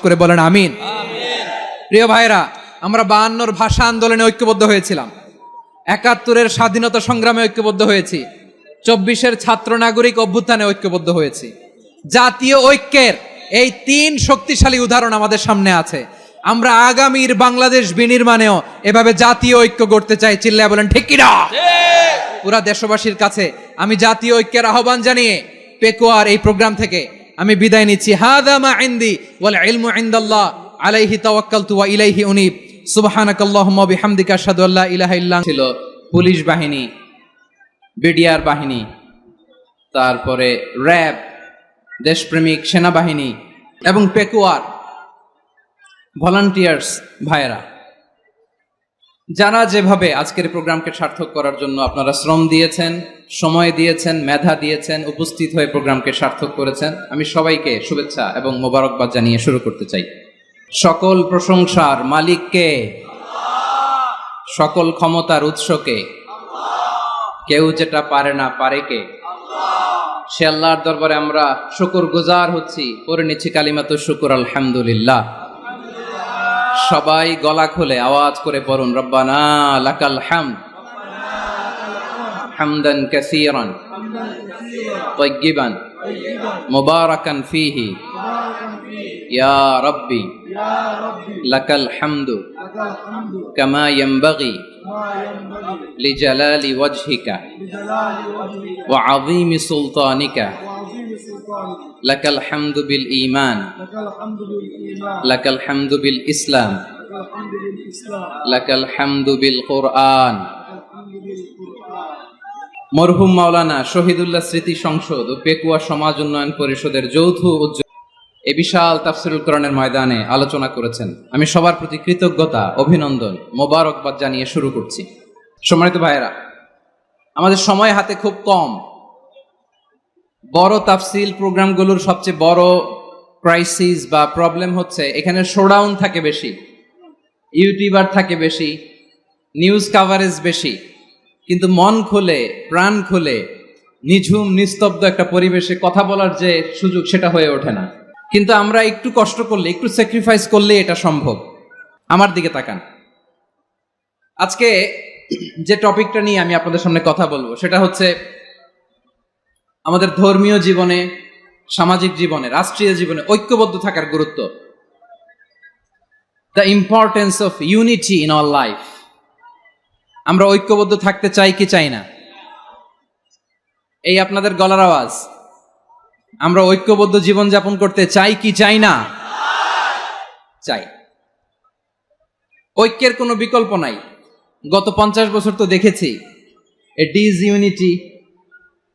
করে বলেন আমিন। প্রিয় ভাইরা, আমরা 52 ভাষা আন্দোলনে ঐক্যবদ্ধ হয়েছিলাম, 71 স্বাধীনতা সংগ্রামে ঐক্যবদ্ধ হয়েছি, 24 ছাত্র নাগরিক অভ্যুত্থানে ঐক্যবদ্ধ হয়েছি। জাতীয় ঐক্যের এই 3 শক্তিশালী উদাহরণ আমাদের সামনে আছে। আমরা আগামীর বাংলাদেশ বিনির্মাণেও এভাবে জাতীয় ঐক্য গড়তে চাই। চিল্লায় বলেন ঠিক কিনা? পুরা দেশবাসীর কাছে আমি জাতীয় ঐক্যের আহ্বান জানিয়ে পেকুয়ার এই প্রোগ্রাম থেকে আমি বিদায় নিচ্ছি। হাদা মা ইনদি ওয়াল ইলমু ইনদাল্লাহ আলাইহি তাওয়াক্কালতু ওয়া ইলাইহি উনীব। সুবহানাকাল্লাহুম্মা বিহামদিকা আশহাদু আল্লা ইলাহা ইল্লা আনতা। ছিল পুলিশ বাহিনী, বিডিআর বাহিনী, তারপরে র্যাব, দেশপ্রেমিক সেনাবাহিনী এবং পেকুয়ার ভলান্টিয়ার্স ভাইয়েরা, যারা যেভাবে আজকের প্রোগ্রামকে সার্থক করার জন্য আপনারা শ্রম দিয়েছেন, সময় দিয়েছেন, মেধা দিয়েছেন, উপস্থিত হয়ে প্রোগ্রামকে সার্থক করেছেন, আমি সবাইকে শুভেচ্ছা এবং মোবারকবাদ জানিয়ে শুরু করতে চাই। সকল প্রশংসার মালিককে, সকল ক্ষমতার উৎসকে, কেউ যেটা পারে না পারে কে? সে আল্লাহর দরবারে আমরা শুকরগুজার হচ্ছি, পড়ে নিচ্ছি কালিমাতুশ শুকর আলহামদুলিল্লাহ। সবাই গলা খুলে আওয়াজ করে পড়ুন, রব্বানা লাকাল হামদ হামদান কাসীরান তাইয়্যিবান মুবারাকান ফীহি ইয়া রাব্বি লাকাল হামদু কামা ইয়ানবাগি লিজালালি ওয়াজহিকা ওয়া আযীমি সুলতানিকা লাকাল হামদু বিল ঈমান লাকাল হামদু বিল ইসলাম লাকাল হামদু বিল কুরআন। মরহুম মাওলানা শহীদুল্লাহ স্মৃতি সংসদ ও পেকুয়া সমাজ উন্নয়ন পরিষদের যৌথ উদ্যোগে এই বিশাল তাফসীরুল কোরআনের ময়দানে আলোচনা করেছেন। আমি সবার প্রতি কৃতজ্ঞতা, অভিনন্দন, মোবারকবাদ জানিয়ে শুরু করছি। সম্মানিত ভাইয়েরা, আমাদের সময় হাতে খুব কম। বড় তাফসীল প্রোগ্রামগুলোর সবচেয়ে বড় ক্রাইসিস বা প্রবলেম হচ্ছে এখানে শোডাউন থাকে বেশি, ইউটিউবার থাকে বেশি, নিউজ কাভারেজ বেশি, কিন্তু মন খুলে, প্রাণ খুলে, নিঝুম নিস্তব্ধ একটা পরিবেশে কথা বলার যে সুযোগ, সেটা হয়ে ওঠে না। কিন্তু আমরা একটু কষ্ট করলে, একটু স্যাক্রিফাইস করলে এটা সম্ভব। আমার দিকে তাকান। আজকে যে টপিকটা নিয়ে আমি আপনাদের সামনে কথা বলবো সেটা হচ্ছে আমাদের ধর্মীয় জীবনে, সামাজিক জীবনে, রাষ্ট্রীয় জীবনে ঐক্যবদ্ধ থাকার গুরুত্ব। The importance of unity in our life. আমরা ঐক্যবদ্ধ থাকতে চাই কি চাই না? এই আপনাদের গলার আওয়াজ। আমরা ঐক্যবদ্ধ জীবন যাপন করতে চাই কি চাই না? চাই। ঐক্যের কোনো বিকল্প নাই। গত 50 বছর তো দেখেছি এ ডিসইউনিটি,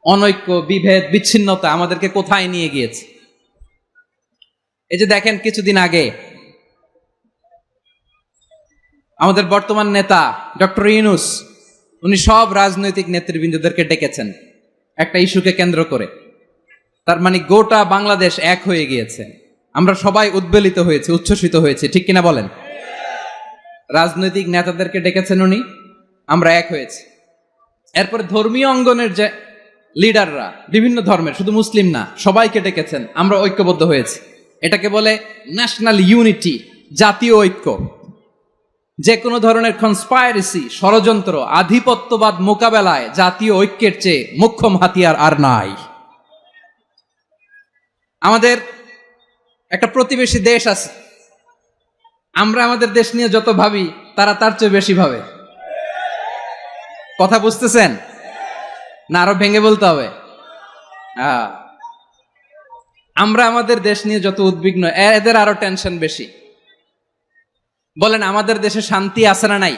অনৈক্য, বিভেদ, বিচ্ছিন্নতা আমাদেরকে কোথায় নিয়ে গিয়েছে। এই যে দেখেন, কিছুদিন আগে আমাদের বর্তমান নেতা ডক্টর ইউনূস, উনি সব রাজনৈতিক নেতৃবৃন্দদেরকে ডেকেছেন একটা ইস্যুকে কেন্দ্র করে। তার মানে গোটা বাংলাদেশ এক হয়ে গিয়েছে। আমরা সবাই উদ্বেলিত হয়েছে, উচ্ছ্বসিত হয়েছে, ঠিক কিনা বলেন? রাজনৈতিক নেতাদেরকে ডেকেছেন উনি, আমরা এক হয়েছি। এরপরে ধর্মীয় অঙ্গনের যে লিডাররা, বিভিন্ন ধর্মের, শুধু মুসলিম না, সবাইকে ডেকেছেন, আমরা ঐক্যবদ্ধ হয়েছি। এটাকে বলে ন্যাশনাল ইউনিটি, জাতীয় ঐক্য। যে কোনো ধরনের কনস্পাইরেসি, ষড়যন্ত্র, আধিপত্যবাদ মোকাবেলায় জাতীয় ঐক্যের চেয়ে মোক্ষম হাতিয়ার আর নাই। আমাদের একটা প্রতিবেশী দেশ আছে, আমরা আমাদের দেশ নিয়ে যত ভাবি তারা তার চেয়ে বেশি ভাবে। কথা বুঝতেছেন না? আরো ভেঙে বলতে হবে। আমরা আমাদের দেশ নিয়ে যত উদ্বিগ্ন, এদের আরো টেনশন বেশি। বলেন, আমাদের দেশে শান্তি আছে না নাই?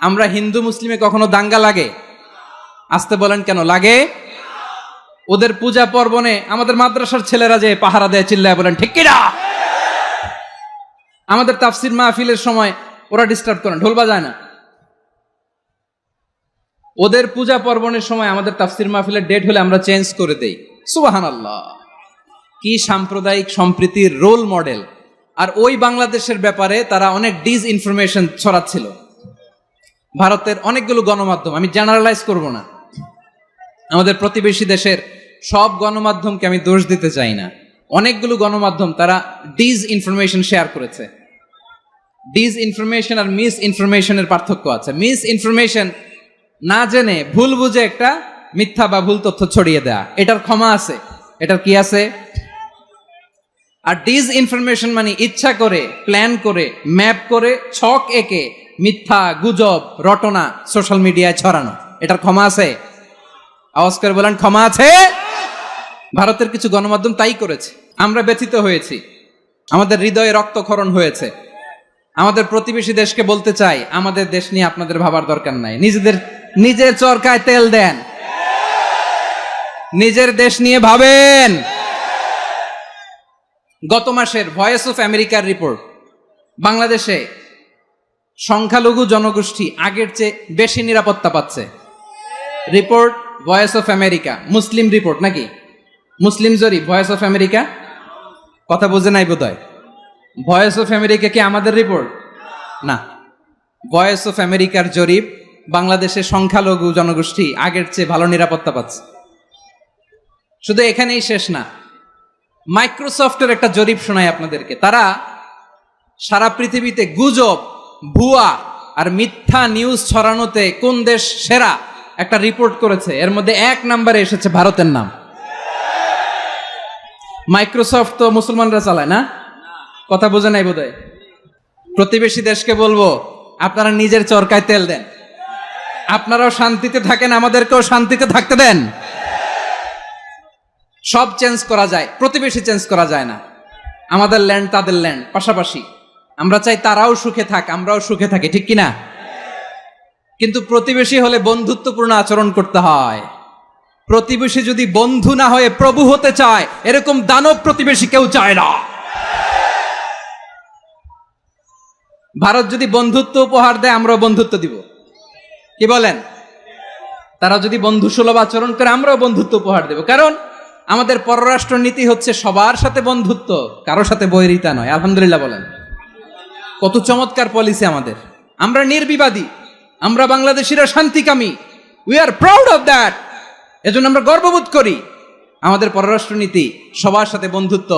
আমরা হিন্দু মুসলিমে কখনো দাঙ্গা লাগে? আসতে বলেন, কেন লাগে? ওদের পূজা পার্বণে আমাদের মাদ্রাসার ছেলেরা যে পাহারা দেয়, চিল্লায় বলেন ঠিক কিনা? আমাদের তাফসির মাহফিলের সময় ওরা ডিস্টার্ব করেন, ঢোল বাজায় না। ওদের পূজা পার্বণের সময় আমাদের তাফসির মাহফিলের ডেট হলে আমরা চেঞ্জ করে দেই। সুবহানাল্লাহ! কি সাম্প্রদায়িক সম্প্রীতির রোল মডেল। আর ওই বাংলাদেশের ব্যাপারে তারা অনেক ডিসইনফরমেশন ছড়াচ্ছিল। ভারতের অনেকগুলো গণমাধ্যম, আমি জেনারেলাইজ করব না, আমাদের প্রতিবেশী দেশের সব গণমাধ্যমকে আমি দোষ দিতে চাই না, অনেকগুলো গণমাধ্যম তারা ডিস ইনফরমেশন শেয়ার করেছে। ডিস ইনফরমেশন আর মিস ইনফরমেশনের পার্থক্য আছে। মিস ইনফরমেশন না জেনে ভুল বুঝে একটা মিথ্যা বা ভুল তথ্য ছড়িয়ে দেয়া, এটার ক্ষমা আছে, এটার কি আছে। আর ডিস ইনফরমেশন মানে ইচ্ছা করে, প্ল্যান করে, ম্যাপ করে, ছক এঁকে মিথ্যা, গুজব, রটনা সোশ্যাল মিডিয়ায় ছড়ানো, এটার ক্ষমা আছে? আওয়াজ করে বলেন ক্ষমা আছে। ভারতের কিছু গণমাধ্যম তাই করেছে। আমরা ব্যথিত হয়েছি, আমাদের হৃদয়ে রক্তক্ষরণ হয়েছে। আমাদের প্রতিবেশী দেশকে বলতে চাই, আমাদের দেশ নিয়ে আপনাদের ভাবার দরকার নাই, নিজের চরকায় তেল দেন, নিজের দেশ নিয়ে ভাবেন। গত মাসের ভয়েস অফ আমেরিকার রিপোর্ট, বাংলাদেশে সংখ্যালঘু জনগোষ্ঠী আগের চেয়ে বেশি নিরাপত্তা পাচ্ছে। Report voice of America, Muslim report নাকি? মুসলিম জরিপ, ভয়েস অফ আমেরিকা। কথা বুঝে নাই বোধহয়। ভয়েস অফ আমেরিকা কি আমাদের রিপোর্ট? না, ভয়েস অফ আমেরিকার জরিপ, বাংলাদেশের সংখ্যালঘু জনগোষ্ঠী আগের চেয়ে ভালো নিরাপত্তা পাচ্ছে। শুধু এখানেই শেষ না, মাইক্রোসফটের একটা জরিপ শোনায় আপনাদেরকে। তারা সারা পৃথিবীতে গুজব, ভুয়া আর মিথ্যা নিউজ ছড়ানোতে কোন দেশ সেরা একটা রিপোর্ট করেছে। এর মধ্যে 1 নম্বরে এসেছে ভারতের নাম। মাইক্রোসফট তো মুসলমানরা চালায় না? কথা বোঝে নাই বোধহয়। প্রতিবেশী দেশকে বলবো, আপনারা নিজের চরকায় তেল দেন, আপনারাও শান্তিতে থাকেন, আমাদেরকেও শান্তিতে থাকতে দেন। সব চেঞ্জ করা যায়, প্রতিবেশী চেঞ্জ করা যায় না। আমাদের ল্যান্ড তাদের ল্যান্ড, পাশাপাশি। আমরা চাই তারাও সুখে থাক, আমরাও সুখে থাকি, ঠিক কিনা? কিন্তু প্রতিবেশী হলে বন্ধুত্বপূর্ণ আচরণ করতে হয়। প্রতিবেশী যদি বন্ধু না হয়ে প্রভু হতে চায়, এরকম দানব প্রতিবেশী কেউ চায় না। ভারত যদি বন্ধুত্ব উপহার দেয়, আমরাও বন্ধুত্ব দিব, কি বলেন? তারা যদি বন্ধু সুলভ আচরণ করে, আমরাও বন্ধুত্ব উপহার দেব। কারণ আমাদের পররাষ্ট্র নীতি হচ্ছে সবার সাথে বন্ধুত্ব, কারো সাথে বৈরিতা নয়। আলহামদুলিল্লাহ বলেন, কত চমৎকার পলিসি আমাদের। আমরা নির্বিবাদী, আমরা বাংলাদেশিরা শান্তিকামী, we are proud of that. এজন্য আমরা গর্ববোধ করি। আমাদের পররাষ্ট্র নীতি সবার সাথে বন্ধুত্ব,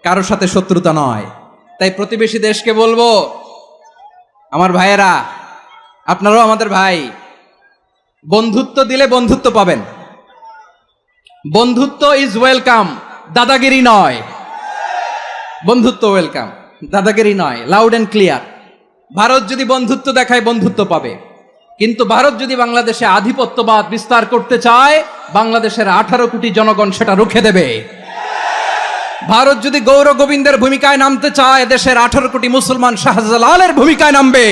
কারোর সাথে শত্রুতা নয়। তাই প্রতিবেশী দেশকে বলবো, আমার ভাইয়েরা, আপনারাও আমাদের ভাই, বন্ধুত্ব দিলে বন্ধুত্ব পাবেন। বন্ধুত্ব ইজ ওয়েলকাম, দাদাগিরি নয়। বন্ধুত্ব ওয়েলকাম, দাদাগিরি নয়, লাউড এন্ড ক্লিয়ার। ভারত যদি বন্ধুত্ব দেখায়, বন্ধুত্ব পাবে। কিন্তু ভারত যদি বাংলাদেশে আধিপত্যবাদ বিস্তার করতে চায়, বাংলাদেশের 18 কোটি জনগণ সেটা রুখে দেবে। ভারত যদি গৌর গোবিন্দের ভূমিকায় নামতে চায়, দেশের 18 কোটি মুসলমান শাহজালালের ভূমিকায় নামবে।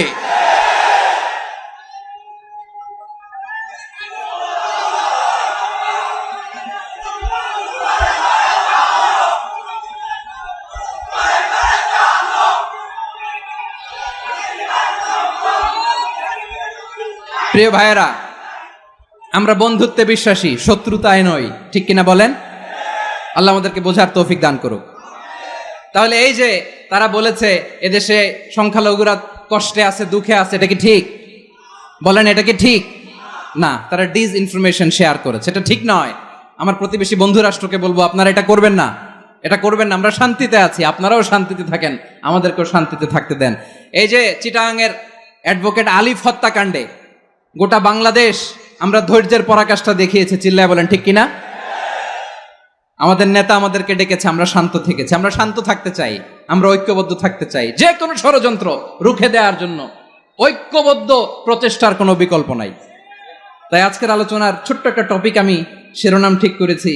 প্রিয় ভাইয়েরা, আমরা বন্ধুত্বে বিশ্বাসী, শত্রুতায় নই, ঠিক কিনা বলেন? আল্লাহ আমাদেরকে বোঝার তৌফিক দান করুক। তাহলে এই যে তারা বলেছে এদেশে সংখ্যালঘুরা কষ্টে আছে, দুঃখে আছে, এটা কি ঠিক? বলেন, এটা কি ঠিক? না, তারা ডিস ইনফরমেশন শেয়ার করেছে, এটা ঠিক নয়। আমার প্রতিবেশী বন্ধু রাষ্ট্রকে বলবো, আপনারা এটা করবেন না, এটা করবেন না। আমরা শান্তিতে আছি, আপনারাও শান্তিতে থাকেন, আমাদেরকেও শান্তিতে থাকতে দেন। এই যে চিটাগাংয়ের অ্যাডভোকেট আলিফ হত্যাকাণ্ডে গোটা বাংলাদেশ আমরা ধৈর্যের পরাকাষ্ঠা দেখিয়েছে, চিল্লায় বলেন ঠিক কিনা? আমাদের নেতা আমাদেরকে ডেকেছে, আমরা শান্ত থেকেছি। আমরা শান্ত থাকতে চাই, আমরা ঐক্যবদ্ধ থাকতে চাই। যে কোনো ষড়যন্ত্র রুখে দেওয়ার জন্য ঐক্যবদ্ধ প্রচেষ্টার কোনো বিকল্প নাই। তাই আজকের আলোচনার ছোট্ট একটা টপিক আমি শিরোনাম ঠিক করেছি,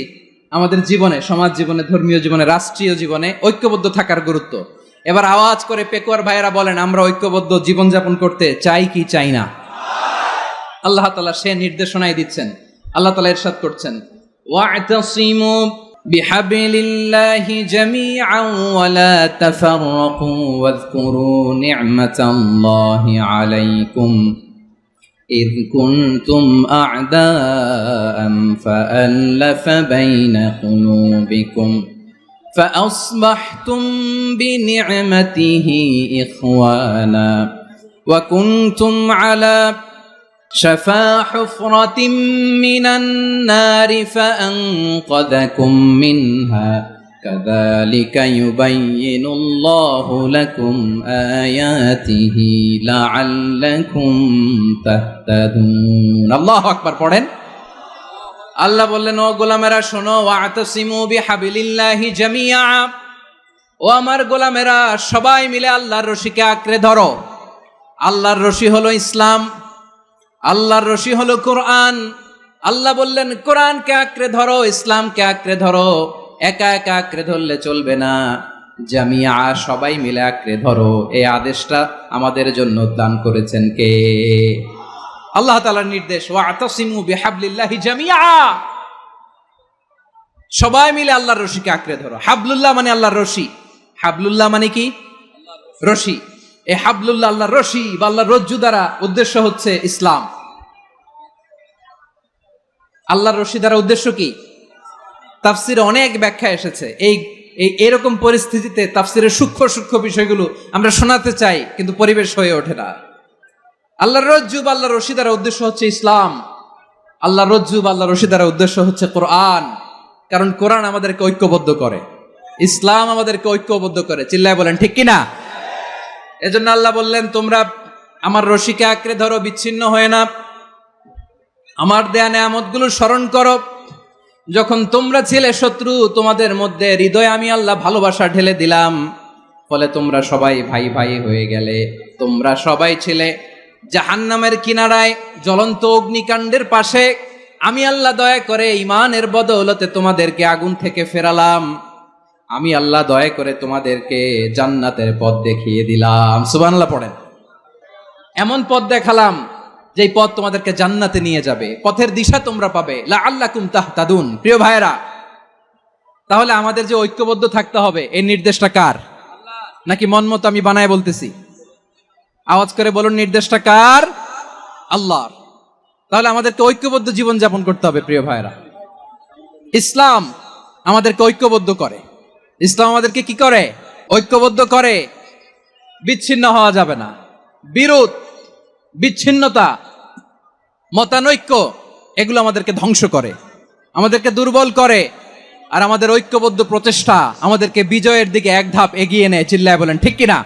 আমাদের জীবনে, সমাজ জীবনে, ধর্মীয় জীবনে, রাষ্ট্রীয় জীবনে ঐক্যবদ্ধ থাকার গুরুত্ব। এবার আওয়াজ করে পেকুয়ার ভাইয়েরা বলেন, আমরা ঐক্যবদ্ধ জীবনযাপন করতে চাই কি চাই না? আল্লাহ তাআলা সে নির্দেশনাই দিচ্ছেন। আল্লাহ তাআলা ইরশাদ করছেন, ওয়া'তাসিমু বিহাবলিল্লাহি জামিআন ওয়া লা তাফাররাকু ওয়াযকুরু নি'মাতাল্লাহি আলাইকুম إذ كنتم أعداء فألف بين قلوبكم فأصبحتم بنعمته إخوانا وكنتم على شفا حفرة من النار فأنقذكم منها কাযালিকা ইউবাইয়িনুল্লাহু লাকুম আয়াতিহি লাআল্লাকুম তাহতাদুন। আল্লাহু আকবার পড়েন। আল্লাহ বললেন, ও গোলামেরা শোনো, ওয়াতাসিমু বিহাবিলিল্লাহি জামিআ, ও আমার গোলামেরা সবাই মিলে আল্লাহর রশিকে আঁকড়ে ধরো। আল্লাহর রশি হলো ইসলাম, আল্লাহর রশি হলো কোরআন। আল্লাহ বললেন কোরআনকে আঁকড়ে ধরো, ইসলামকে আঁকড়ে ধরো। একা একা আঁকড়ে ধরলে চলবে না, জামিয়া সবাই মিলে আঁকড়ে ধরো। এই আদেশটা আমাদের জন্য দান করেছেন কে? আল্লাহ তাআলার নির্দেশ, ওয়াতাসিমু বিহাবলিল্লাহি জামিআ, সবাই মিলে আল্লাহর রশিকে আঁকড়ে ধরো। হাবলুল্লাহ মানে আল্লাহর রশি, হাবলুল্লাহ মানে কি? রশি। এই হাবলুল্লাহ আল্লাহর রশি বা আল্লাহর রজ্জু দ্বারা উদ্দেশ্য হচ্ছে ইসলাম। আল্লাহর রশি দ্বারা উদ্দেশ্য কি? তাফসিরে অনেক ব্যাখ্যা এসেছে। এরকম পরিস্থিতিতে তাফসিরের সূক্ষ্ম সূক্ষ্ম বিষয়গুলো আমরা শোনাতে চাই, কিন্তু পরিবেশ হয়ে ওঠে না। আল্লাহর রজ্জু বা আল্লাহর রশি দ্বারা উদ্দেশ্য হচ্ছে ইসলাম। আল্লাহর রজ্জু বা আল্লাহর রশি দ্বারা উদ্দেশ্য হচ্ছে কোরআন, কারণ কোরআন আমাদেরকে ঐক্যবদ্ধ করে, ইসলাম আমাদেরকে ঐক্যবদ্ধ করে। চিল্লায় বলেন ঠিক কিনা? এজন্য আল্লাহ বললেন, তোমরা আমার রশিকে আঁকড়ে ধরো, বিচ্ছিন্ন হয়ে না। আমার দেয়া নেয়ামতগুলো স্মরণ করো। যখন তোমরা ছিলে শত্রু, তোমাদের মধ্যে হৃদয়ে আমি আল্লাহ ভালোবাসা ঢেলে দিলাম, ফলে তোমরা সবাই ভাই ভাই হয়ে গেলে। তোমরা সবাই ছিলে জাহান্নামের কিনারায়, জ্বলন্ত অগ্নিকাণ্ডের পাশে। আমি আল্লাহ দয়া করে ঈমানের বদৌলতে তোমাদেরকে আগুন থেকে ফেরালাম। আমি আল্লাহ দয়া করে তোমাদেরকে জান্নাতের পথ দেখিয়ে দিলাম। সুবহানাল্লাহ পড়েন। এমন পথ দেখালাম যে পথ তোমাদেরকে জান্নাতে নিয়ে যাবে, পথের দিশা তোমরা পাবে। লাআল্লাকুম তাহতাদুন। প্রিয় ভাইয়েরা, তাহলে আমাদের যে ঐক্যবদ্ধ থাকতে হবে, এই নির্দেশটা কার? নাকি মন মতো আমি বানায় বলতেছি? আওয়াজ করে বলুন, নির্দেশটা কার? আল্লাহর। তাহলে আমাদেরকে ঐক্যবদ্ধ জীবন যাপন করতে হবে। প্রিয় ভাইয়েরা, ইসলাম আমাদেরকে ঐক্যবদ্ধ করে। ইসলাম আমাদেরকে কি করে? ঐক্যবদ্ধ করে। বিচ্ছিন্ন হওয়া যাবে না। বিরোধ, বিচ্ছিন্নতা, মতানৈক্য, এগুলো আমাদেরকে ধ্বংস করে, আমাদেরকে দুর্বল করে। আর আমাদের ঐক্যবদ্ধ প্রচেষ্টা আমাদেরকে বিজয়ের দিকে এক ধাপ এগিয়ে নেয়। চিল্লায় বলেন ঠিক কিনা?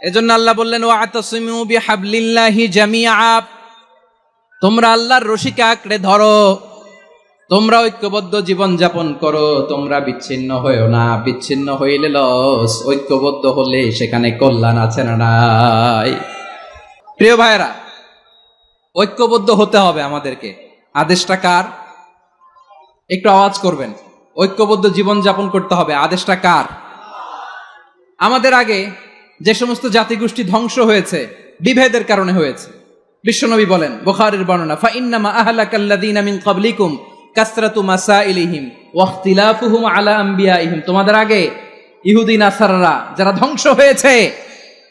এজন্য আল্লাহ বললেন, ওয়াতাসিমু বিহাবলিল্লাহি জামিআ, তোমরা আল্লাহর রশিকে আঁকড়ে ধরো, তোমরা ঐক্যবদ্ধ জীবন যাপন করো, তোমরা বিচ্ছিন্ন হয়েও না। বিচ্ছিন্ন হইলে লস, ঐক্যবদ্ধ হলে সেখানে কল্যাণ আছে না নাই? প্রিয় ভাইয়েরা, ঐক্যবদ্ধ হতে হবে আমাদেরকে। আদেশটা কার? একটু আওয়াজ করবেন। ঐক্যবদ্ধ জীবন যাপন করতে হবে, আদেশটা কার? আমাদের আগে যে সমস্ত জাতিগোষ্ঠী ধ্বংস হয়েছে, বিভেদের কারণে হয়েছে। বিশ্বনবী বলেন, বুখারীর বর্ণনা, ফাইন্নামা আহলাকাল্লাযীনা মিন ক্বাবলিকুম কাসরাতু মাসাইলিহিম ওয়া ইখতিলাফুহুম আলা আম্বিয়াইহিম। তোমাদের আগে ইহুদি নাসারারা যারা ধ্বংস হয়েছে,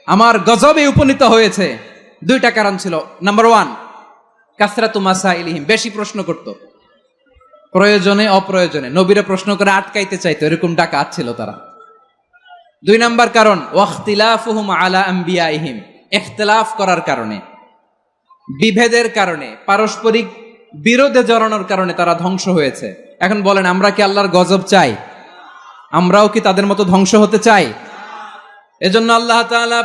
আমার গজবে উপনীত হয়েছে, দুইটা কারণ ছিল। নাম্বার 1, কাসরাতু মাসাইলিহিম, বেশি প্রশ্ন করত, প্রয়োজনে অপ্রয়োজনে নবীরে প্রশ্ন করে আটকাইতে চাইতো, এরকম ডাকাত ছিল তারা। 2 নাম্বার কারণ, ওয়া ইখতিলাফুহুম আলা আম্বিয়াইহিম, ইখতিলাফ করার কারণে, বিভেদের কারণে, পারস্পরিক বিরোধে জড়ানোর কারণে তারা ধ্বংস হয়েছে। এখন বলেন, আমরা কি আল্লাহর গজব চাই? আমরাও কি তাদের মতো ধ্বংস হতে চাই? এজন্য আল্লাহ তাআলা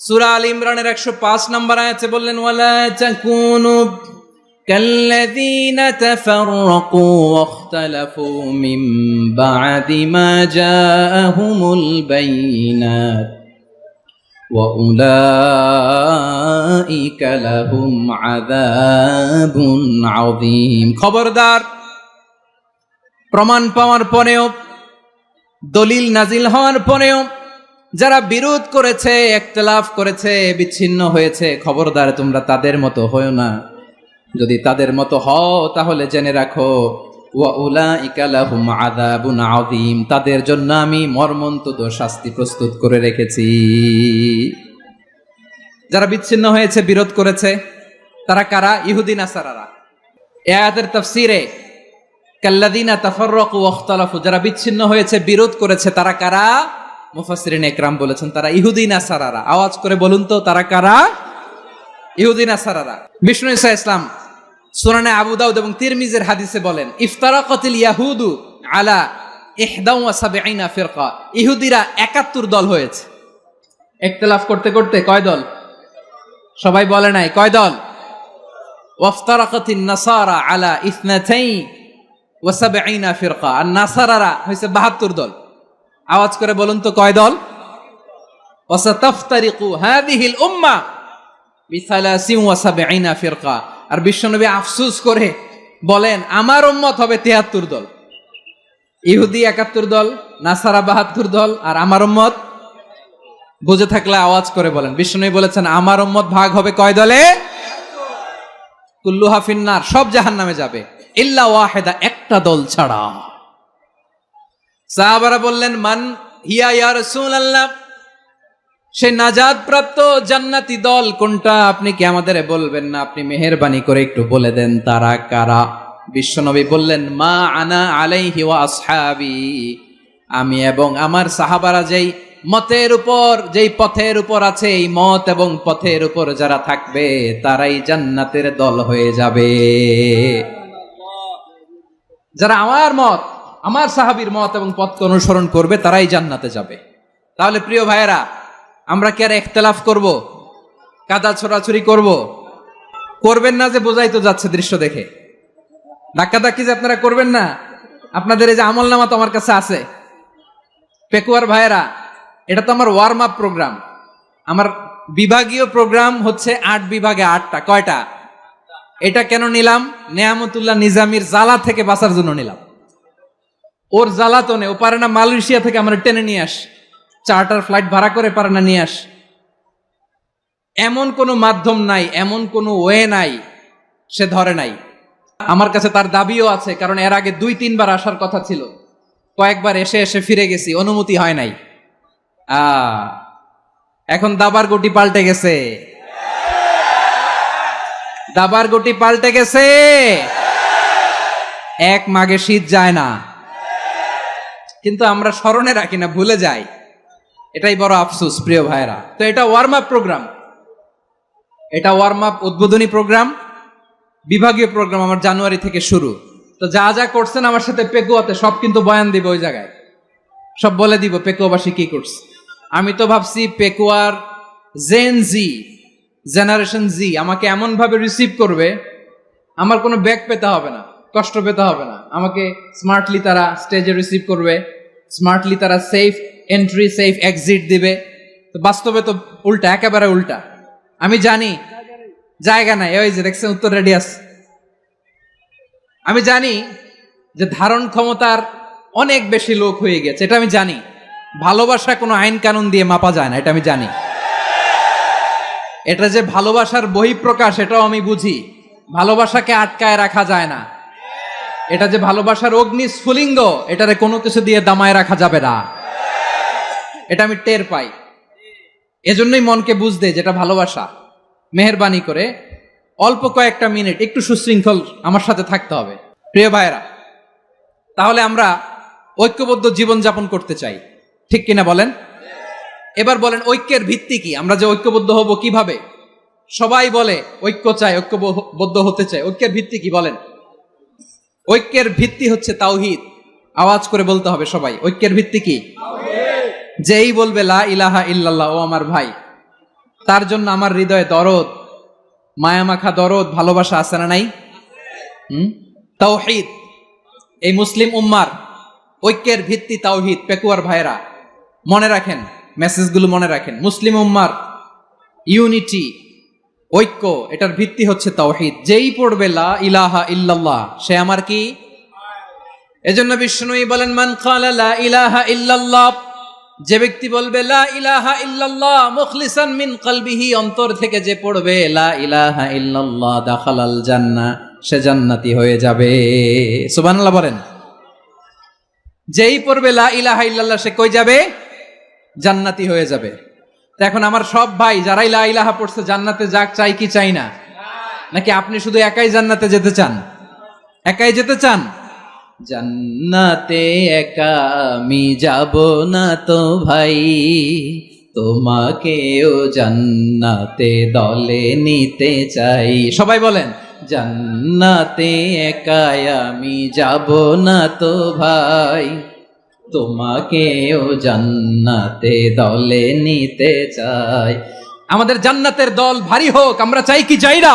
সূরা আল ইমরানের 105 নম্বর আয়াতে বললেন, ওয়ালা তাকুনু কাল্লাযীনা তাফাররাকু ওয়াখতালাফু মিন বা'দি মা জাআহুমুল বাইয়িনাত ওয়া উলাইকা লাহুম আযাবুন আযীম। খবরদার, প্রমাণ পাওয়ার পরেও, দলিল নাজিল হওয়ার পরেও যারা বিরোধ করেছে, ইখতিলাফ করেছে, বিচ্ছিন্ন হয়েছে, খবরদার তোমরা তাদের মতো হয়ো না। যদি তাদের মতো হও তাহলে জেনে রাখো, ওয়া উলাইকা লাহুম আযাবুন আযীম, তাদের জন্য আমি মর্মন্তুদ শাস্তি প্রস্তুত করে রেখেছি। যারা বিচ্ছিন্ন হয়েছে, বিরোধ করেছে, তারা কারা? ইহুদি নাসারারা। এই আয়াতের তাফসীরে কাল্লাযীনা তাফাররাকু ওয়াখতালাফু, যারা বিচ্ছিন্ন হয়েছে, বিরোধ করেছে, তারা কারা? মুফাসসিরিন ইকরাম বলেছেন তারা ইহুদি নাসারারা। আওয়াজ করে বলুন তো, তারা কারা? ইহুদি নাসারারা। বিষ্ণু ঈসা ইসলাম সুনানে আবু দাউদ এবং তিরমিজির হাদিসে বলেন, ইফতারাকাতিল ইয়াহুদু আলা 71 ফিরকা, ইহুদিরা 71 দল হয়েছে। ইখতিলাফ করতে করতে কয় দল? সবাই বলে নাই কয় দল? ওয়াফতারাকাতিন নাসারা আলা 72 ফিরকা, আর নাসারারা হইছে 72 দল। আওয়াজ করে বলুন তো কয় দল? ওয়াসাতাফতারিকু হাদিহিল উম্মাহ বি73 ফিরকা। আর বিশ্বনবী আফসোস করে বলেন আমার উম্মত হবে 73 দল। ইহুদি 71 দল, নাসারা 72 দল, আর আমার উম্মত, বুঝে থাকলে আওয়াজ করে বলেন। বিশ্বনবী বলেছেন আমার উম্মত ভাগ হবে কয় দলে? কুল্লুহা ফিন্নার, সব জাহান্নামে যাবে, ইল্লা ওয়াহিদা, একটা দল ছাড়া। সাহাবারা বললেন মান হিয়া ইয়া রাসূলুল্লাহ, সেই নাজাত প্রাপ্ত জান্নাতি দল কোনটা? আপনি কি আমাদের বলবেন না? আপনি মেহেরবানি করে একটু বলে দেন তারা কারা। বিশ্বনবী বললেন মা আনা আলাইহি ওয়া আসহাবি, আমি এবং আমার সাহাবারা যেই মতের উপর, যেই পথের উপর আছে, এই মত এবং পথের উপর যারা থাকবে তারাই জান্নাতের দল হয়ে যাবে। যারা আমার মত, আমার সাহাবীর মত এবং পথকে অনুসরণ করবে তারাই জান্নাতে যাবে। তাহলে প্রিয় ভাইয়েরা, আমরা কি আর ইখতিলাফ করব, কাদা ছোড়াছুরি করব? করবেন না যে বোঝাই তো যাচ্ছে দৃশ্য দেখে। ধাক্কাধাক্কি যে আপনারা করবেন না, আপনাদের এই যে আমলনামা তো আমার কাছে আছে। পেকুয়ার ভাইয়েরা, এটা তো আমার ওয়ার্ম আপ প্রোগ্রাম। আমার বিভাগীয় প্রোগ্রাম হচ্ছে 8 বিভাগে 8টা। কয়টা? এটা কেন নিলাম? নেয়ামতুল্লাহ নিজামীর জ্বালা থেকে বাঁচার জন্য নিলাম। ওর জ্বালাতনে ও পারে না মালয়েশিয়া থেকে আমরা টেনে নিয়ে আস, চার্টার ফ্লাইট ভাড়া করে পারে না নিয়ে আস। এমন কোনো মাধ্যম নাই, এমন কোনো ওয়ে নাই সে ধরে নাই। আমার কাছে তার দাবিও আছে, কারণ এর আগে 2-3 বার আসার কথা ছিল, কয়েকবার এসে এসে ফিরে গেছি, অনুমতি হয় নাই। এখন দাবার গুটি পাল্টে গেছে, দাবার গুটি পাল্টে গেছে। এক মাঘে শীত যায় না, কিন্তু আমরা স্মরণে রাখি না, ভুলে যাই। এটাই বড় আফসোস প্রিয় ভাইরা। তো এটা ওয়ার্ম আপ প্রোগ্রাম, এটা ওয়ার্ম আপ উদ্বোধনী প্রোগ্রাম, বিভাগীয় প্রোগ্রাম আমার জানুয়ারি থেকে শুরু। তো যা যা করছেন আমার সাথে পেকুয়াতে সব কিন্তু বয়ান দিব, ওই জায়গায় সব বলে দিব পেকুয়াবাসী কি করছে। আমি তো ভাবছি পেকুয়ার জেনারেশন জি আমাকে এমন ভাবে রিসিভ করবে, আমার কোনো ব্যাক পেতে হবে না, কষ্ট পেতে হবে না। আমাকে স্মার্টলি তারা স্টেজে রিসিভ করবে, স্মার্টলি তারা সেফ এন্ট্রি সেফ এক্সিট দিবে। তো বাস্তবে তো উল্টা, একেবারে উল্টা। আমি জানি জায়গা নাই, ওই যে দেখছেন উত্তর রেডিয়াস। আমি জানি যে ধারণ ক্ষমতার অনেক বেশি লোক হয়ে গেছে, এটা আমি জানি। ভালোবাসা কোনো আইন কানুন দিয়ে মাপা যায় না, এটা আমি জানি। এটা যে ভালোবাসার বহিঃপ্রকাশ এটাও আমি বুঝি। ভালোবাসাকে আটকায় রাখা যায় না। এটা যে ভালোবাসার অগ্নি স্ফুলিঙ্গ, এটারে কোনো কিছু দিয়ে দামায় রাখা যাবে না, এটা আমি টের পাই। এজন্যই মনকে বুঝতে যেটা ভালোবাসা। মেহেরবানি করে অল্প কয়েকটা মিনিট একটু সুশৃঙ্খল আমার সাথে থাকতে হবে প্রিয় ভাইরা। তাহলে আমরা ঐক্যবদ্ধ জীবন যাপন করতে চাই, ঠিক কিনা বলেন? এবার বলেন ঐক্যের ভিত্তি কি? আমরা যে ঐক্যবদ্ধ হব কিভাবে? সবাই বলে ঐক্য চাই, ঐক্যবদ্ধ হতে চাই। ঐক্যের ভিত্তি কি বলেন? ঐক্যের ভিত্তি হচ্ছে তাওহীদ। আওয়াজ করে বলতে হবে সবাই, ঐক্যের ভিত্তি কি? যেই বলবে লা ইলাহা ইল্লাল্লাহ, ও আমার ভাই, তার জন্য আমার হৃদয়ে দরদ, মায়ামাখা দরদ, ভালোবাসা আছে না নাই? তাওহীদ। এই মুসলিম উম্মার ঐক্যের ভিত্তি তাওহীদ। পেকুয়ার ভাইরা মনে রাখেন, মেসেজগুলো মনে রাখেন। মুসলিম উম্মার ইউনিটি, ঐক্য, এটার ভিত্তি হচ্ছে তাওহীদ। যেই পড়বে লা ইলাহা ইল্লাল্লাহ সে আমার কি? এজন্য বিষ্ণুই বলেন মান ক্বালা লা ইলাহা ইল্লাল্লাহ, যে ব্যক্তি বলবে লা ইলাহা ইল্লাল্লাহ মুখলিসান মিন কলবিহি, অন্তর থেকে যে পড়বে লা ইলাহা ইল্লাল্লাহ, দাখালাল জান্নাহ, সে জান্নাতি হয়ে যাবে। সুবহানাল্লাহ বলেন। যেই পড়বে লা ইলাহা ইল্লাল্লাহ সে কই যাবে? জান্নাতি হয়ে যাবে। তো এখন আমার সব ভাই যারাই লা ইলাহা পড়ছে জান্নাতে যাক, চাই কি চাই না? নাকি আপনি শুধু একাই জান্নাতে যেতে চান? একাই যেতে চান? জান্নাতে একা আমি যাব না তো ভাই, তোমাকেও জান্নাতে দলে নিতে চাই। সবাই বলেন জান্নাতে একা আমি যাব না তো ভাই, তোমাকেও জান্নাতে দলে নিতে চাই। আমাদের জান্নাতের দল ভারী হোক, আমরা চাই কি চাই না?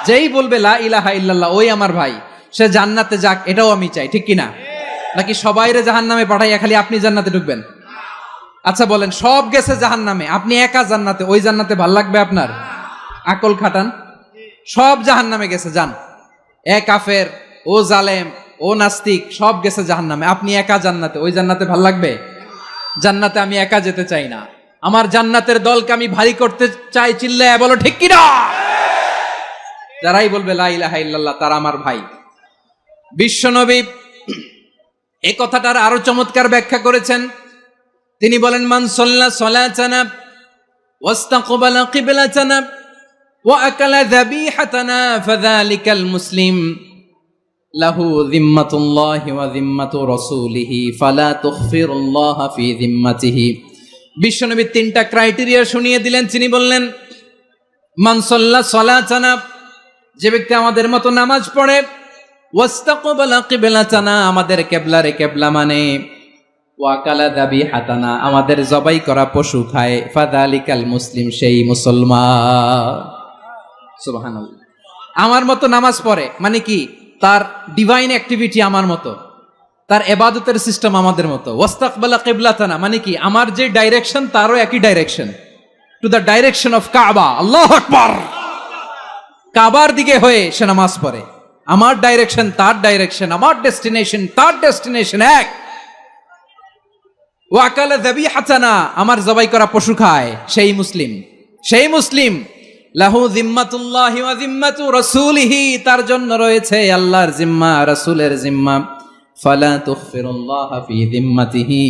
যেই বলবে লা ইলাহা ইল্লাল্লাহ ওই আমার ভাই, সে জান্নাতে যাক, এটাও আমি চাই, ঠিক কিনা? নাকি সবাইরে জাহান্নামে পাঠাইয়া খালি আপনি জান্নাতে ঢুকবেন? আচ্ছা বলেন, সব গেছে জাহান্নামে, আপনি একা জান্নাতে, ওই জান্নাতে ভাল লাগবে আপনার? আকল খাটান। সব জাহান্নামে গেছে, যান। এ কাফের, ও জালেম, ও নাস্তিক, সব গেছে জাহান্নামে, আপনি একা জান্নাতে, ওই জান্নাতে ভাল লাগবে? জান্নাতে আমি একা যেতে চাই না, আমার জান্নাতের দলকে আমি ভারী করতে চাই। চিল্লায় বলো ঠিক কিনা? যারাই বলবে লা ইলাহা ইল্লাল্লাহ তারা আমার ভাই। বিশ্বনবী এই কথাটার আরো চমৎকার ব্যাখ্যা করেছেন। তিনি বলেন, মান সাল্লা সালাতানা ওয়াস্তাকবালা কিবলাতানা ওয়া আকালা যাবিহাতানা ফাযালিকাল মুসলিম লাহু যিম্মাতুল্লাহি ওয়া যিম্মাতু রাসূলিহি ফালা তুগফিরুল্লাহা ফি যিম্মাতিহি। বিশ্বনবী তিনটা ক্রাইটেরিয়া শুনিয়ে দিলেন। তিনি বললেন, মান সাল্লা সালাতানা, যে ব্যক্তি আমাদের মতো নামাজ পড়ে, ওয়াস্তাকবালা কিবলাতানা, আমাদের কিবলারে কিবলা মানে, ওয়াকালা যাবিহাতানা, আমাদের জবাই করা পশু খায়, ফাযালিকাল মুসলিম, সেই মুসলমান। সুবহানাল্লাহ। আমার মতো নামাজ পড়ে মানে কি? তার ডিভাইন অ্যাক্টিভিটি আমার মতো, তার ইবাদতের সিস্টেম আমাদের মতো। ওয়াস্তাকবালা কিবলাতানা মানে কি? আমার যে ডাইরেকশন তারও একই direction, to the direction of কাবা। আল্লাহু আকবার। কাবার দিকে হয়ে সে নামাজ পড়ে, আমার ডাইরেকশন তার ডাইরেকশন, আমার ডেস্টিনেশন তার ডেস্টিনেশন এক। ওয়াকালা যাবিহাতানা, আমার জবাই করা পশু খায়, সেই মুসলিম। সেই মুসলিম। লাহু যিম্মাতুল্লাহি ওয়া যিম্মাতু রাসূলিহি, তার জন্য রয়েছে আল্লাহর জিম্মা, রাসূলের জিম্মা। ফালা তুগফিরুল্লাহা ফি যিম্মাতিহি,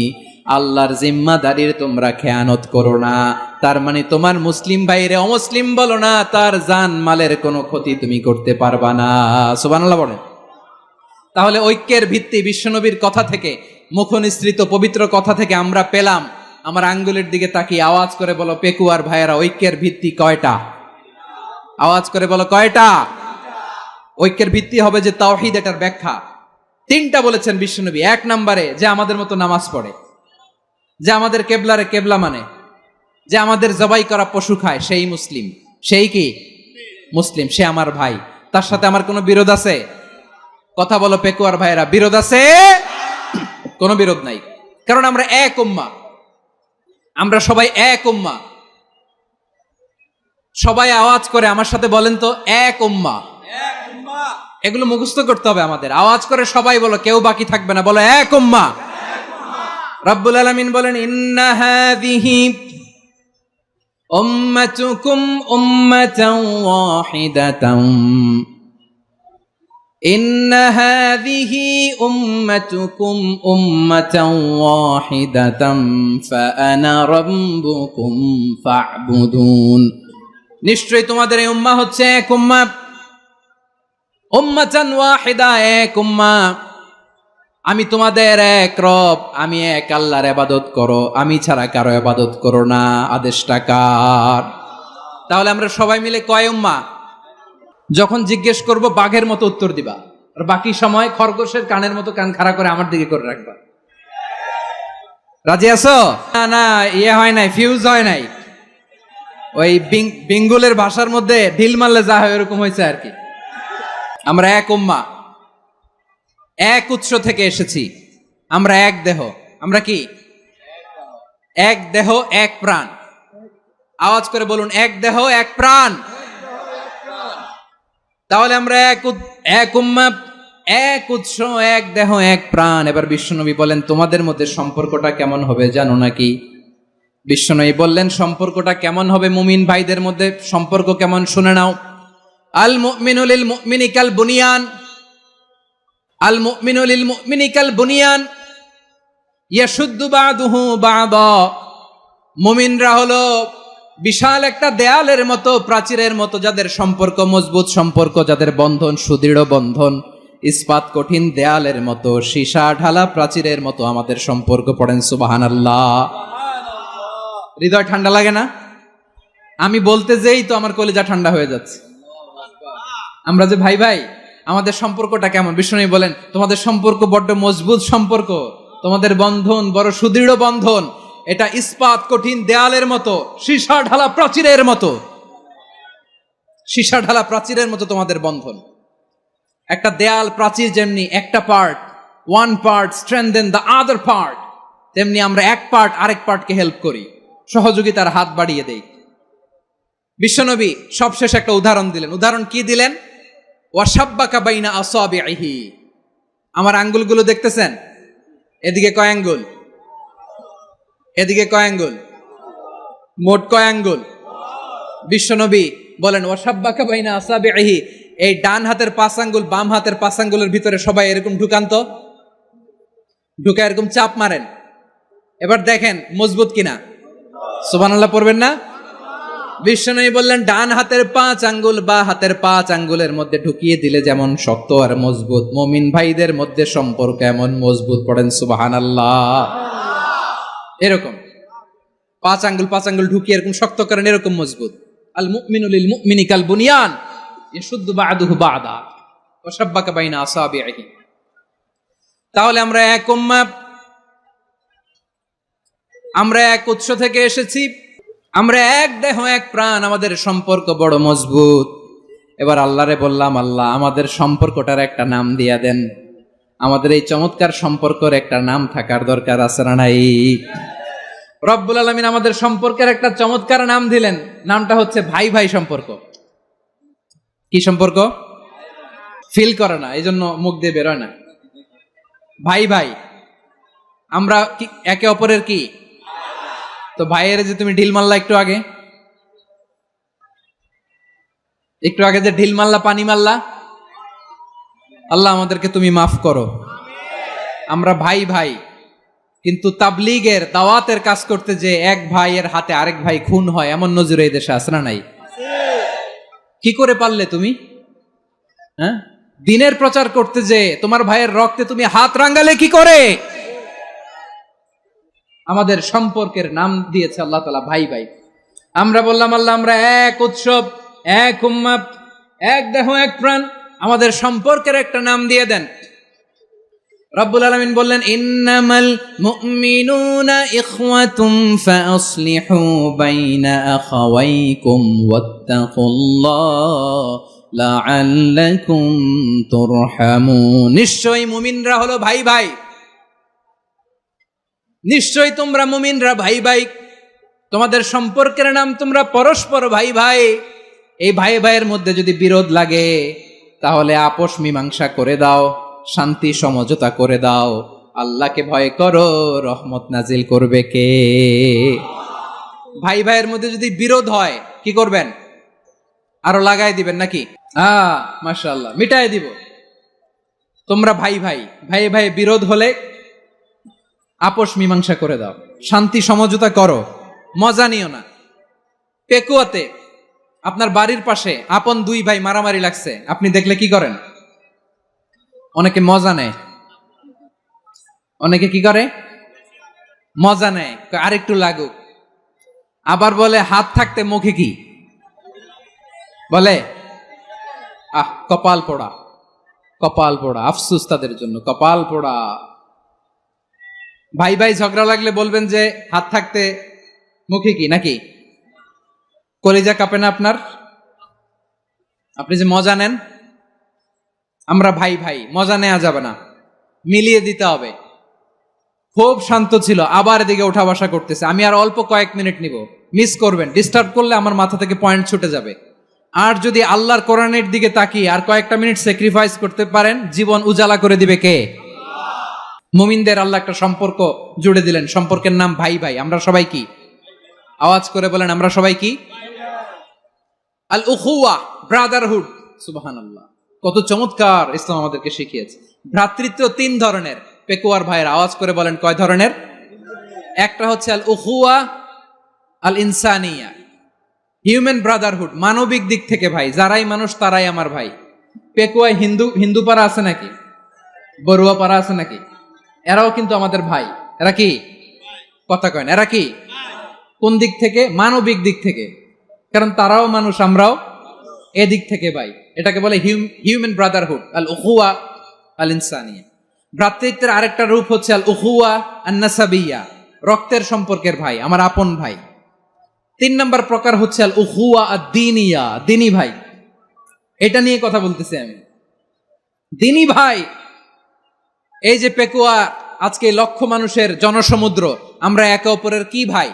আল্লাহর জিম্মাদারির তোমরা খেয়ানত করো না। তার মানে তোমার মুসলিম ভাইরে অমুসলিম বলো না, তার জান মালের কোনো ক্ষতি তুমি করতে পারবা না। সুবহানাল্লাহ বলেন। তাহলে ঐক্যের ভিত্তি বিশ্বনবীর কথা থেকে, মুখনিসৃত পবিত্র কথা থেকে আমরা পেলাম। আমার আঙ্গুলের দিকে তাকিয়ে আওয়াজ করে বলো পেকুয়ার ভাইয়েরা, ঐক্যের ভিত্তি কয়টা? আওয়াজ করে বলো কয়টা? ঐক্যের ভিত্তি হবে যে তাওহীদ, এটার ব্যাখ্যা তিনটা বলেছেন বিশ্বনবী। এক নম্বরে, যে আমাদের মতো নামাজ পড়ে, যে আমাদের কেবলারে কেবলা মানে, যে আমাদের জবাই করা পশু খায়, সেই মুসলিম। সেই কি মুসলিম? সে আমার ভাই। তার সাথে আমার কোনো বিরোধ আছে? কথা বলো পেকুয়ার ভাইয়েরা, বিরোধ আছে? কোনো বিরোধ নাই, কারণ আমরা এক উম্মাহ, আমরা সবাই এক উম্মাহ। সবাই আওয়াজ করে আমার সাথে বলেন তো, এক উম্মাহ। এগুলো মুখস্থ করতে হবে আমাদের। আওয়াজ করে সবাই বলো, কেউ বাকি থাকবে না, বলো এক উম্মাহ। রব্বুল আলামিন বলেন, ইন্না হাযিহি উম্মাতুকুম উম্মাতান ওয়াহিদাতান, ইন্না হাযিহি উম্মাতুকুম উম্মাতান ওয়াহিদাতান ফাআনা রাব্বুকুম ফা'বুদুন। নিশ্চয়ই তোমাদের এই উম্মাহ হচ্ছে এক উম্মাহ। উম্মাতান ওয়াহিদা, এক উম্মাহ। আমি তোমাদের এক রব, আমি এক আল্লাহর ইবাদত করো, আমি ছাড়া কারো ইবাদত করো না। আদেশটা কার? তাহলে আমরা সবাই মিলে কয় উম্মাহ? যখন জিজ্ঞেস করব বাঘের মতো উত্তর দিবা, আর বাকি সময় খরগোশের কানের মতো কান খাড়া করে আমার দিকে করে রাখবা। রাজি আছো? না না, ইয়ে হয় নাই, ফিউজ হয় নাই। ওই বেঙ্গলের ভাষার মধ্যে ঢিল মারলে যা হয় এরকম হয়েছে আর কি। আমরা এক উম্মাহ, এক উৎস থেকে এসেছি, আমরা এক দেহ। আমরা কি? এক দেহ এক প্রাণ। আওয়াজ করে বলুন, এক দেহ এক প্রাণ। তাহলে আমরা এক উম্মাহ, এক উৎস, এক দেহ এক প্রাণ। এবার বিশ্বনবী বলেন, তোমাদের মধ্যে সম্পর্কটা কেমন হবে জানো নাকি? বিশ্বনবী বললেন, সম্পর্কটা কেমন হবে মুমিন ভাইদের মধ্যে? সম্পর্ক কেমন শুনে নাও। আল মুমিনু লিল মুমিনি কাল বুনিয়ান, আল মুমিনু লিল মুমিনি কাল বুনিয়ান ইয়াশুদ্দু বা'দুহু বা'দা। মুমিনরা হলো বিশাল একটা দেয়ালের মতো, প্রাচীরের মতো, যাদের সম্পর্ক মজবুত সম্পর্ক, যাদের বন্ধন সুদৃঢ় বন্ধন, ইস্পাত কঠিন দেয়ালের মতো, সীসা ঢালা প্রাচীরের মতো আমাদের সম্পর্ক। পড়েন সুবহানাল্লাহ। হৃদয় ঠান্ডা লাগে না? আমি বলতে যেই তো আমার কলিজা ঠান্ডা হয়ে যাচ্ছে। আমরা যে ভাই ভাই, আমাদের সম্পর্কটা কেমন? বিষ্ণু বলেন, তোমাদের সম্পর্ক বড্ড মজবুত সম্পর্ক, তোমাদের বন্ধন বড় সুদৃঢ় বন্ধন, এটা ইস্পাত কঠিন দেয়ালের মতো, সীসা ঢালা প্রাচীরের মতো, সীসা ঢালা প্রাচীরের মতো তোমাদের বন্ধন। একটা দেয়াল প্রাচীর যেমনি একটা part, one part strengthen the other part, তেমনি আমরা এক পার্ট আরেক পার্টকে হেল্প করি, সহযোগিতার হাত বাড়িয়ে দেই। বিশ্বনবী সবশেষ একটা উদাহরণ দিলেন। উদাহরণ কি দিলেন? ওয়াসাব্বাকা বাইনা আসাবিহি, আমার আঙ্গুলগুলো দেখতেছেন? এদিকে কয় আঙ্গুল, এদিকে কয় আঙ্গুল, মোট কয় আঙ্গুল? বিশ্বনবী বলেন ওয়াসাব্বাকা বাইনা আসাবিহি, এই ডান হাতের 5 আঙ্গুল বাম হাতের 5 আঙ্গুলের ভিতরে সবাই এরকম ঢুকান্ত, ঢুকে এরকম চাপ মারেন। এবার দেখেন মজবুত কিনা। সুবহানাল্লাহ পড়বেন না? বিশ্বনবী বললেন ডান হাতের 5 আঙ্গুল বা হাতের 5 আঙ্গুলের মধ্যে ঢুকিয়ে দিলে যেমন শক্ত আর মজবুত, মুমিন ভাইদের মধ্যে সম্পর্ক এমন মজবুত। পড়েন সুবহানাল্লাহ। এরকম 5 আঙ্গুল ঢুকিয়ে এরকম শক্ত করেন, এরকম মজবুত। আল মুমিনু লিল মুমিনি কাল বুনিয়ান ইয়াশুদ্দু বা'দুহু বা'দা ওয়া শাব্বাকা বাইনা আসাবিহি। তাহলে আমরা এক উম্মাহ, আমরা এক উৎস থেকে এসেছি, আমরা এক দেহ এক প্রাণ, আমাদের সম্পর্ক বড় মজবুত। এবার আল্লাহরে বললাম, আল্লাহ আমাদের সম্পর্কটার একটা নাম দিয়া দেন। আমাদের এই চমৎকার সম্পর্কের একটা নাম থাকার দরকার আছে না নাই? রব্বুল আলামিন আমাদের সম্পর্কের একটা চমৎকার নাম দিলেন, নামটা হচ্ছে ভাই ভাই সম্পর্ক। কি সম্পর্ক? ফিল করে না, এই জন্য মুখ দিয়ে বেরোয় না। ভাই ভাই, আমরা কি একে অপরের কি? তো ভাইয়ের যে তুমি ঢিল মারলা একটু আগে, একটু আগে যে ঢিল মারলা, পানি মারলা, আল্লাহ আমাদেরকে তুমি মাফ করো। আমরা ভাই ভাই, কিন্তু তাবলীগের দাওয়াতের কাজ করতে যে এক ভাইয়ের হাতে আরেক ভাই খুন হয়, এমন নজির এই দেশে আছে না নাই? কি করে পারলে তুমি? হ্যাঁ, দিনের প্রচার করতে যে তোমার ভাইয়ের রক্তে তুমি হাত রাঙ্গালে কি করে? আমাদের সম্পর্কের নাম দিয়েছে আল্লাহ তাআলা ভাই ভাই। আমরা বললাম আল্লাহ আমরা এক উৎসব, এক উম্মাহ, এক দেহ এক প্রাণ, আমাদের সম্পর্কের একটা নাম দিয়ে দেন। রব্বুল আলামিন বললেন ইন্নামাল মুমিনুনা ইখওয়াতুম ফাসলিহু বাইনা আখাওয়াইকুম ওয়াত্তাকুল্লাহ লাআল্লাকুম তুরহামুন। নিশ্চয়ই মুমিনরা হলো ভাই ভাই, নিশ্চয়ই তোমরা মুমিনরা ভাই ভাই, তোমাদের সম্পর্কের নাম তোমরা পরস্পর ভাই ভাই। এই ভাই ভাইয়ের মধ্যে যদি বিরোধ লাগে তাহলে আপোষ মীমাংসা করে দাও, শান্তি সমঝোতা করে দাও। আল্লাহকে ভয় করো, রহমত নাজিল করবে কে? ভাই ভাইয়ের মধ্যে যদি বিরোধ হয় কি করবেন? আরো লাগাই দিবেন নাকি? মাশাআল্লাহ, মিটাই দিব। তোমরা ভাই ভাই, ভাই ভাই বিরোধ হলে আপোষ মীমাংসা করে দাও, শান্তি সমঝোতা করো, মজা নিও না। পেকুয়াতে আপনার বাড়ির পাশে আপন 2 ভাই মারামারি লাগছে, আপনি দেখলে কি করেন? অনেকে মজা নেয়। অনেকে কি করে? মজা নেয়, আরেকটু লাগুক। আবার বলে হাত থাকতে মুখে কি বলে? কপাল পোড়া, কপাল পোড়া। আফসোস তাদের জন্য, কপাল পোড়া। ভাই ভাই ঝগড়া লাগলে বলবেন যে হাত থাকতে মুখে কি, নাকি? কলিজা কাঁপে না আপনার? আপনি যে মজা নেন। আমরা ভাই ভাই, মজা নেওয়া যাবে না, মিলিয়ে দিতে হবে। খুব শান্ত ছিল, আবার এদিকে ওঠা বসা করতেছে। আমি আর অল্প কয়েক মিনিট নিব, মিস করবেন। ডিস্টার্ব করলে আমার মাথা থেকে পয়েন্ট ছুটে যাবে। আর যদি আল্লাহর কোরআনের দিকে তাকিয়ে আর কয়েকটা মিনিট স্যাক্রিফাইস করতে পারেন, জীবন উজালা করে দিবে কে? মুমিনদের আল্লাহ একটা সম্পর্ক জুড়ে দিলেন, সম্পর্কের নাম ভাই ভাই। আমরা সবাই কি? আওয়াজ করে বলেন, আমরা সবাই কি? আল উখুয়া, ব্রাদারহুড। সুবহানাল্লাহ, কত চমৎকার ইসলাম আমাদেরকে শিখিয়েছে। ভ্রাতৃত্ব 3 ধরনের। পেকুয়ার ভাইয়ের আওয়াজ করে বলেন কয় ধরনের? একটা হচ্ছে আল উখুয়া আল ইনসানিয়া, হিউম্যান ব্রাদারহুড, মানবিক দিক থেকে ভাই, যারাই মানুষ তারাই আমার ভাই। পেকুয়ায় হিন্দু পাড়া আছে নাকি? বড়ুয়া পাড়া আছে নাকি? এরাও কিন্তু আমাদের ভাই। এরা কি? কথা কয় না, এরা কি? কোন দিক থেকে? মানবিক দিক থেকে, কারণ তারাও মানুষ, আমরাও এদিক থেকে ভাই। এটাকে বলে হিউম্যান ব্রাদারহুড, আল উখুয়া আল ইনসানিয়া। ভ্রাতৃত্বের আরেকটা রূপ হচ্ছে আল উহুয়া আন-নাসাবিয়া, রক্তের সম্পর্কের ভাই, আমার আপন ভাই। 3 নম্বর প্রকার হচ্ছে আল উহুয়া আদ-দীনিয়া, দিনী ভাই। এটা নিয়ে কথা বলতেছি আমি। দিনী ভাই, এই যে পেকুয়া, আজকে লক্ষ মানুষের জনসমুদ্র, আমরা একে অপরের কি ভাই?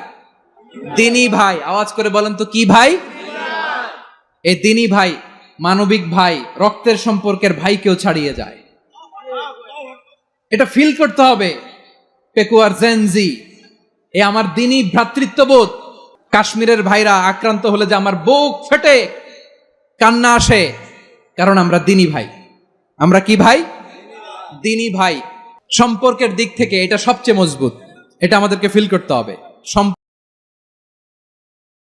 দিনী ভাই। আওয়াজ করে বলেন তো কি ভাই? এই দিনী ভাই, মানবিক ভাই, রক্তের সম্পর্কের ভাইকেও ছাড়িয়ে যায়। এটা ফিল করতে হবে। পেকুয়ার জেনজি, এ আমার দিনী ভ্রাতৃত্ববোধ। কাশ্মীরের ভাইরা আক্রান্ত হলে যে আমার বুক ফেটে কান্না আসে, কারণ আমরা দিনী ভাই। আমরা কি ভাই? দিনী ভাই। সম্পর্কের দিক থেকে এটা সবচেয়ে মজবুত, এটা আমাদেরকে ফিল করতে হবে।